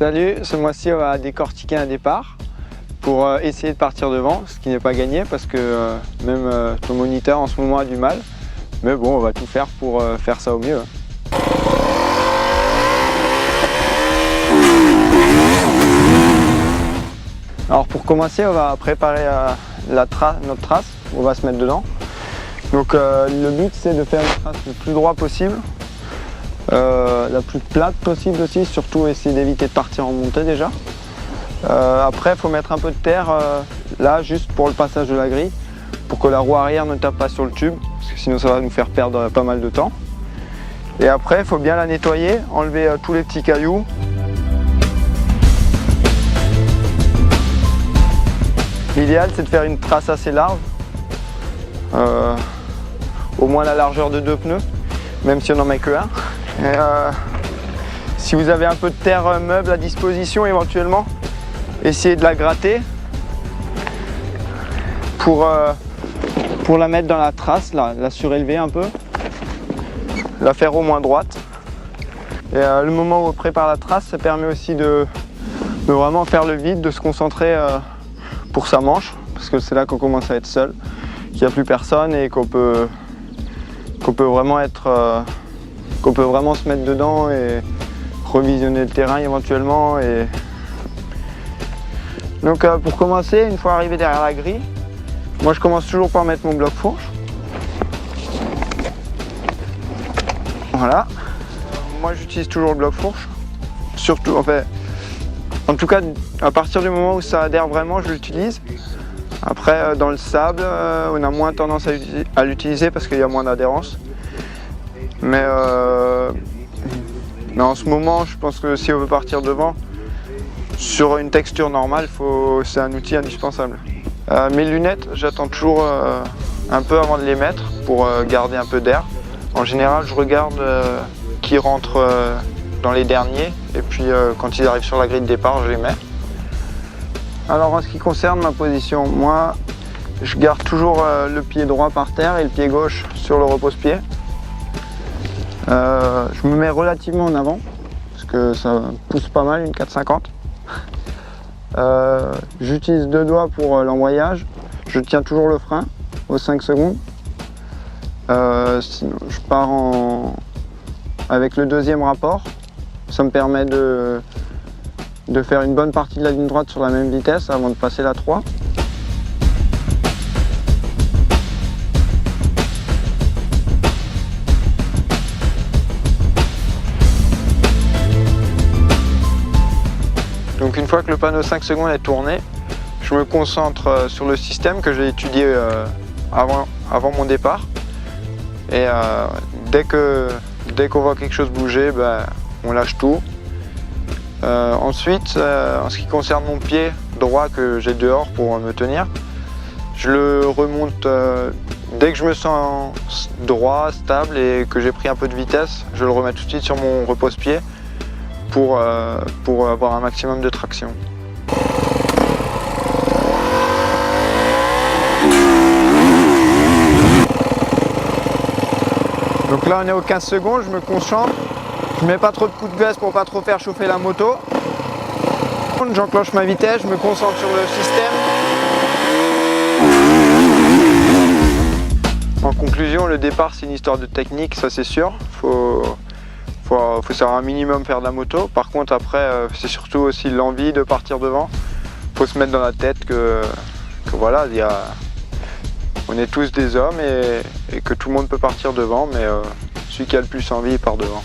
Salut, ce mois-ci on va décortiquer un départ pour essayer de partir devant, ce qui n'est pas gagné parce que même ton moniteur en ce moment a du mal. Mais bon, on va tout faire pour faire ça au mieux. Alors pour commencer, on va préparer notre trace, on va se mettre dedans. Donc le but c'est de faire une trace le plus droit possible. La plus plate possible aussi, surtout essayer d'éviter de partir en montée déjà. Après il faut mettre un peu de terre là juste pour le passage de la grille, pour que la roue arrière ne tape pas sur le tube, parce que sinon ça va nous faire perdre pas mal de temps. Et après il faut bien la nettoyer, enlever tous les petits cailloux. L'idéal c'est de faire une trace assez large, au moins la largeur de 2 pneus, même si on n'en met que un. Et si vous avez un peu de terre meuble à disposition éventuellement, essayez de la gratter pour la mettre dans la trace, la surélever un peu, la faire au moins droite. Et le moment où on prépare la trace, ça permet aussi de vraiment faire le vide, de se concentrer pour sa manche, parce que c'est là qu'on commence à être seul, qu'il n'y a plus personne et qu'on peut vraiment se mettre dedans et revisionner le terrain éventuellement. Et donc pour commencer, une fois arrivé derrière la grille, moi je commence toujours par mettre mon bloc fourche. Voilà. Moi j'utilise toujours le bloc fourche. Surtout, en tout cas à partir du moment où ça adhère vraiment, je l'utilise. Après dans le sable, on a moins tendance à l'utiliser parce qu'il y a moins d'adhérence. Mais en ce moment, je pense que si on veut partir devant, sur une texture normale, c'est un outil indispensable. Mes lunettes, j'attends toujours un peu avant de les mettre pour garder un peu d'air. En général, je regarde qui rentre dans les derniers et puis quand ils arrivent sur la grille de départ, je les mets. Alors en ce qui concerne ma position, moi, je garde toujours le pied droit par terre et le pied gauche sur le repose-pied. Je me mets relativement en avant parce que ça pousse pas mal, une 450. J'utilise 2 doigts pour l'embrayage. Je tiens toujours le frein aux 5 secondes. Sinon, je pars avec le 2e rapport. Ça me permet de faire une bonne partie de la ligne droite sur la même vitesse avant de passer la 3. Donc une fois que le panneau 5 secondes est tourné, je me concentre sur le système que j'ai étudié avant mon départ. Et dès qu'on voit quelque chose bouger, on lâche tout. Ensuite, en ce qui concerne mon pied droit que j'ai dehors pour me tenir, je le remonte dès que je me sens droit, stable et que j'ai pris un peu de vitesse, je le remets tout de suite sur mon repose-pied pour avoir un maximum de traction. Donc là on est aux 15 secondes, je me concentre, je mets pas trop de coups de gaz pour pas trop faire chauffer la moto. J'enclenche ma vitesse, je me concentre sur le système. En conclusion, le départ c'est une histoire de technique, ça c'est sûr. Faut savoir un minimum faire de la moto. Par contre après c'est surtout aussi l'envie de partir devant. Faut se mettre dans la tête que voilà, on est tous des hommes et que tout le monde peut partir devant, mais celui qui a le plus envie part devant.